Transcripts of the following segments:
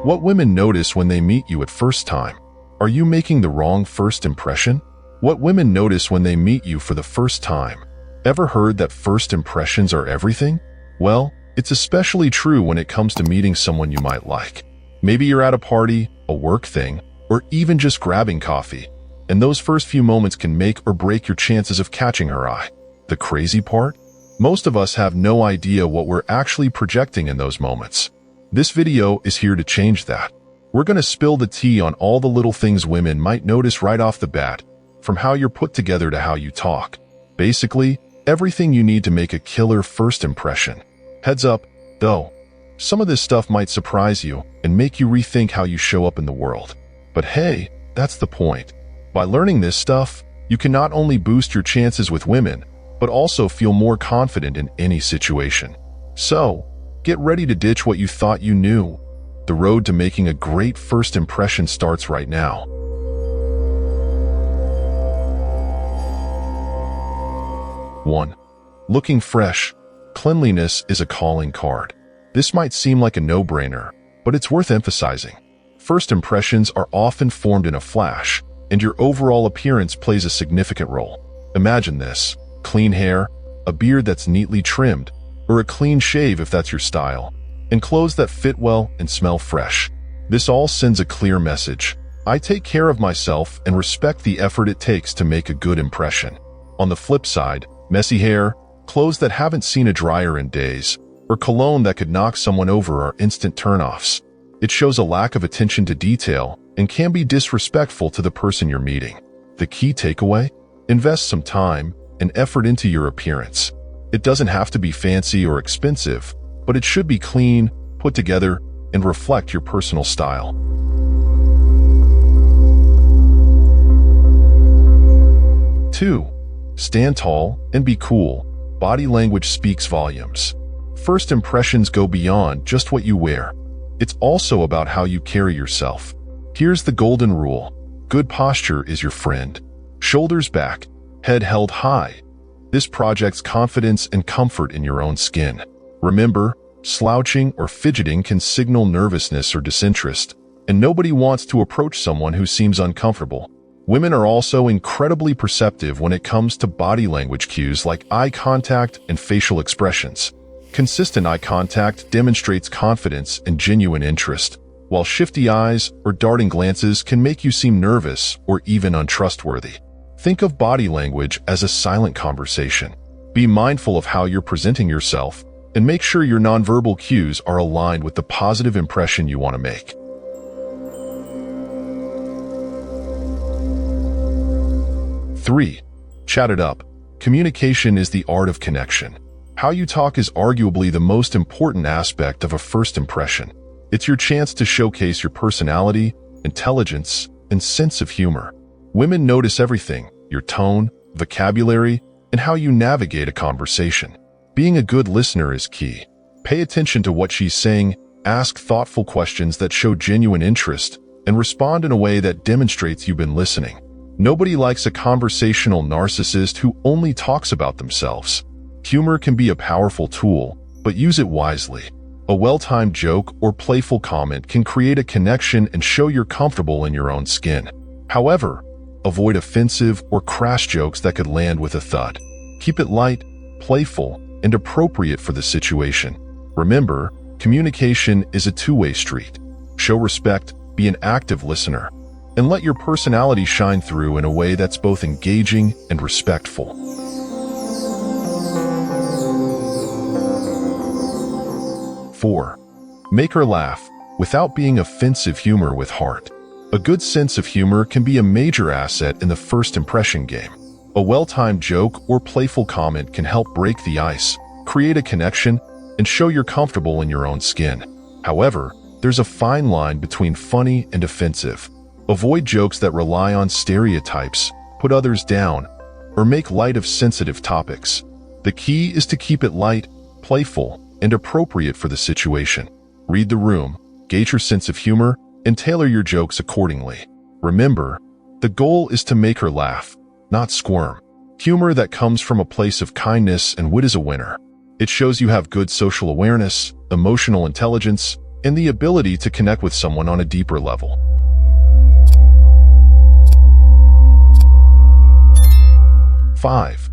What women notice when they meet you at first time? Are you making the wrong first impression? What women notice when they meet you for the first time? Ever heard that first impressions are everything? Well, it's especially true when it comes to meeting someone you might like. Maybe you're at a party, a work thing, or even just grabbing coffee, and those first few moments can make or break your chances of catching her eye. The crazy part? Most of us have no idea what we're actually projecting in those moments. This video is here to change that. We're going to spill the tea on all the little things women might notice right off the bat, from how you're put together to how you talk. Basically, everything you need to make a killer first impression. Heads up, though, some of this stuff might surprise you and make you rethink how you show up in the world. But hey, that's the point. By learning this stuff, you can not only boost your chances with women, but also feel more confident in any situation. So, get ready to ditch what you thought you knew. The road to making a great first impression starts right now. 1. Looking fresh. Cleanliness is a calling card. This might seem like a no-brainer, but it's worth emphasizing. First impressions are often formed in a flash, and your overall appearance plays a significant role. Imagine this: clean hair, a beard that's neatly trimmed, or a clean shave if that's your style, and clothes that fit well and smell fresh. This all sends a clear message. I take care of myself and respect the effort it takes to make a good impression. On the flip side, messy hair, clothes that haven't seen a dryer in days, or cologne that could knock someone over are instant turnoffs. It shows a lack of attention to detail and can be disrespectful to the person you're meeting. The key takeaway? Invest some time and effort into your appearance. It doesn't have to be fancy or expensive, but it should be clean, put together, and reflect your personal style. 2. Stand tall and be cool. Body language speaks volumes. First impressions go beyond just what you wear. It's also about how you carry yourself. Here's the golden rule. Good posture is your friend. Shoulders back, head held high. This projects confidence and comfort in your own skin. Remember, slouching or fidgeting can signal nervousness or disinterest, and nobody wants to approach someone who seems uncomfortable. Women are also incredibly perceptive when it comes to body language cues like eye contact and facial expressions. Consistent eye contact demonstrates confidence and genuine interest, while shifty eyes or darting glances can make you seem nervous or even untrustworthy. Think of body language as a silent conversation. Be mindful of how you're presenting yourself, and make sure your nonverbal cues are aligned with the positive impression you want to make. 3. Chat it up. Communication is the art of connection. How you talk is arguably the most important aspect of a first impression. It's your chance to showcase your personality, intelligence, and sense of humor. Women notice everything: your tone, vocabulary, and how you navigate a conversation. Being a good listener is key. Pay attention to what she's saying, ask thoughtful questions that show genuine interest, and respond in a way that demonstrates you've been listening. Nobody likes a conversational narcissist who only talks about themselves. Humor can be a powerful tool, but use it wisely. A well-timed joke or playful comment can create a connection and show you're comfortable in your own skin. However, avoid offensive or crass jokes that could land with a thud. Keep it light, playful, and appropriate for the situation. Remember, communication is a two-way street. Show respect, be an active listener, and let your personality shine through in a way that's both engaging and respectful. 4. Make her laugh without being offensive. Humor with heart. A good sense of humor can be a major asset in the first impression game. A well-timed joke or playful comment can help break the ice, create a connection, and show you're comfortable in your own skin. However, there's a fine line between funny and offensive. Avoid jokes that rely on stereotypes, put others down, or make light of sensitive topics. The key is to keep it light, playful, and appropriate for the situation. Read the room, gauge your sense of humor, and tailor your jokes accordingly. Remember, the goal is to make her laugh, not squirm. Humor that comes from a place of kindness and wit is a winner. It shows you have good social awareness, emotional intelligence, and the ability to connect with someone on a deeper level. 5.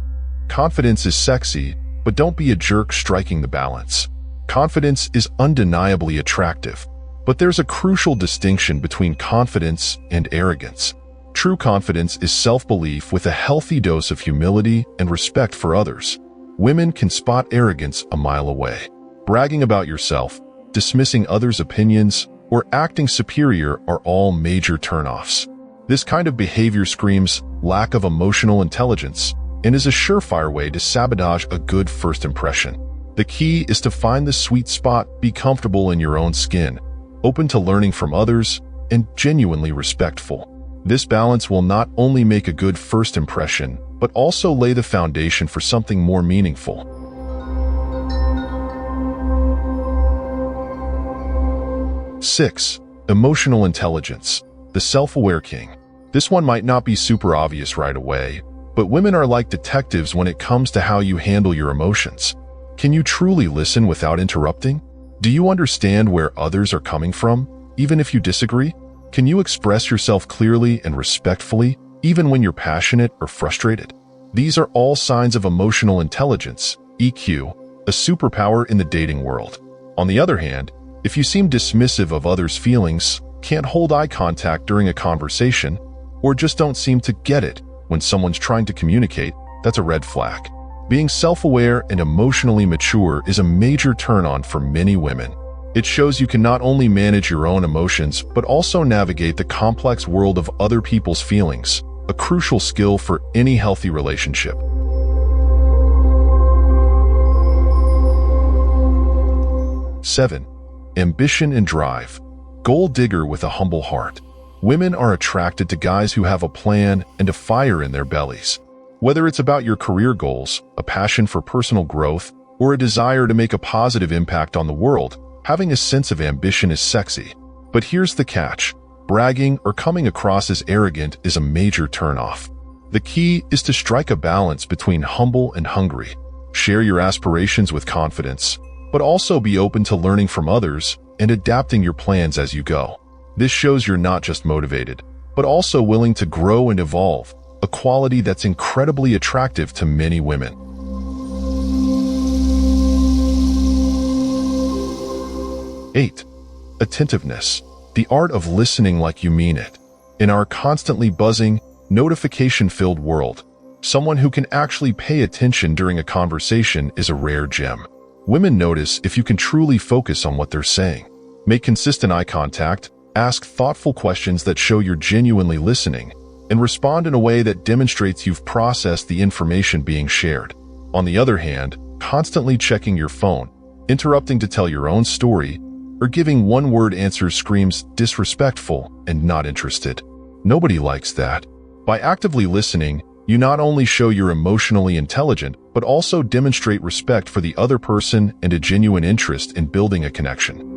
Confidence is sexy, but don't be a jerk striking the balance. Confidence is undeniably attractive, but there's a crucial distinction between confidence and arrogance. True confidence is self-belief with a healthy dose of humility and respect for others. Women can spot arrogance a mile away. Bragging about yourself, dismissing others' opinions, or acting superior are all major turnoffs. This kind of behavior screams lack of emotional intelligence and is a surefire way to sabotage a good first impression. The key is to find the sweet spot, be comfortable in your own skin, open to learning from others, and genuinely respectful. This balance will not only make a good first impression, but also lay the foundation for something more meaningful. 6. Emotional intelligence, the self-aware king. This one might not be super obvious right away, but women are like detectives when it comes to how you handle your emotions. Can you truly listen without interrupting? Do you understand where others are coming from, even if you disagree? Can you express yourself clearly and respectfully, even when you're passionate or frustrated? These are all signs of emotional intelligence, EQ, a superpower in the dating world. On the other hand, if you seem dismissive of others' feelings, can't hold eye contact during a conversation, or just don't seem to get it when someone's trying to communicate, that's a red flag. Being self-aware and emotionally mature is a major turn-on for many women. It shows you can not only manage your own emotions, but also navigate the complex world of other people's feelings, a crucial skill for any healthy relationship. 7. Ambition and drive. Gold digger with a humble heart. Women are attracted to guys who have a plan and a fire in their bellies. Whether it's about your career goals, a passion for personal growth, or a desire to make a positive impact on the world, having a sense of ambition is sexy. But here's the catch. Bragging or coming across as arrogant is a major turnoff. The key is to strike a balance between humble and hungry. Share your aspirations with confidence, but also be open to learning from others and adapting your plans as you go. This shows you're not just motivated, but also willing to grow and evolve, a quality that's incredibly attractive to many women. 8. Attentiveness, the art of listening like you mean it. In our constantly buzzing, notification-filled world, someone who can actually pay attention during a conversation is a rare gem. Women notice if you can truly focus on what they're saying. Make consistent eye contact, ask thoughtful questions that show you're genuinely listening, and respond in a way that demonstrates you've processed the information being shared. On the other hand, constantly checking your phone, interrupting to tell your own story, or giving one-word answers screams disrespectful and not interested. Nobody likes that. By actively listening, you not only show you're emotionally intelligent, but also demonstrate respect for the other person and a genuine interest in building a connection.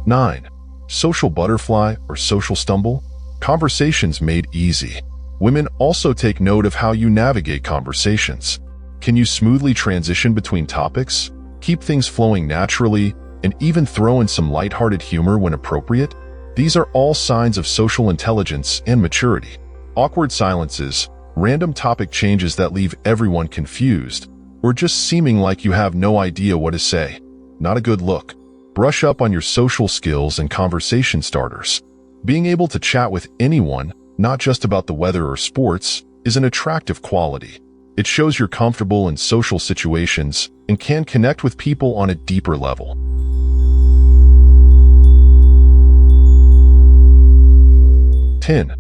9. Social butterfly or social stumble? Conversations made easy. Women also take note of how you navigate conversations. Can you smoothly transition between topics, keep things flowing naturally, and even throw in some lighthearted humor when appropriate? These are all signs of social intelligence and maturity. Awkward silences, random topic changes that leave everyone confused, or just seeming like you have no idea what to say. Not a good look. Brush up on your social skills and conversation starters. Being able to chat with anyone, not just about the weather or sports, is an attractive quality. It shows you're comfortable in social situations and can connect with people on a deeper level. 10.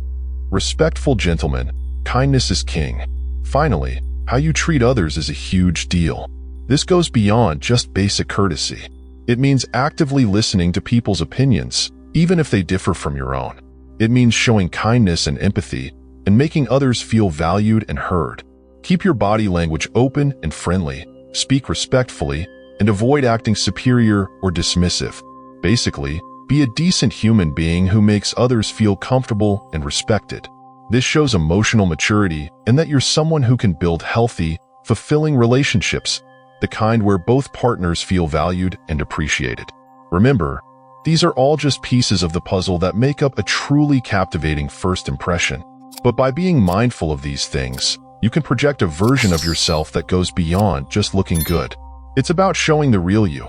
Respectful gentleman. Kindness is king. Finally, how you treat others is a huge deal. This goes beyond just basic courtesy. It means actively listening to people's opinions, even if they differ from your own. It means showing kindness and empathy and making others feel valued and heard. Keep your body language open and friendly, speak respectfully, and avoid acting superior or dismissive. Basically, be a decent human being who makes others feel comfortable and respected. This shows emotional maturity and that you're someone who can build healthy, fulfilling relationships, the kind where both partners feel valued and appreciated. Remember, these are all just pieces of the puzzle that make up a truly captivating first impression. But by being mindful of these things, you can project a version of yourself that goes beyond just looking good. It's about showing the real you,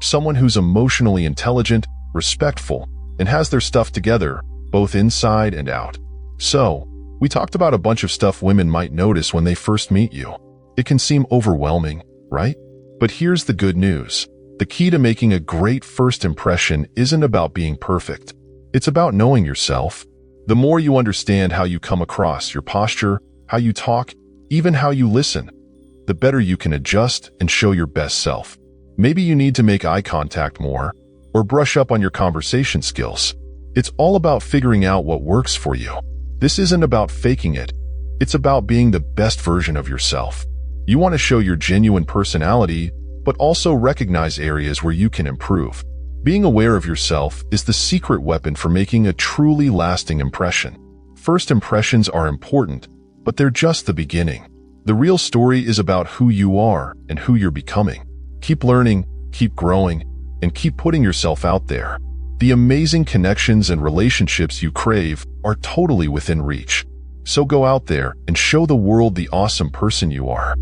someone who's emotionally intelligent, respectful, and has their stuff together, both inside and out. So, we talked about a bunch of stuff women might notice when they first meet you. It can seem overwhelming, right? But here's the good news. The key to making a great first impression isn't about being perfect. It's about knowing yourself. The more you understand how you come across, your posture, how you talk, even how you listen, the better you can adjust and show your best self. Maybe you need to make eye contact more, or brush up on your conversation skills. It's all about figuring out what works for you. This isn't about faking it. It's about being the best version of yourself. You want to show your genuine personality, but also recognize areas where you can improve. Being aware of yourself is the secret weapon for making a truly lasting impression. First impressions are important, but they're just the beginning. The real story is about who you are and who you're becoming. Keep learning, keep growing, and keep putting yourself out there. The amazing connections and relationships you crave are totally within reach. So go out there and show the world the awesome person you are.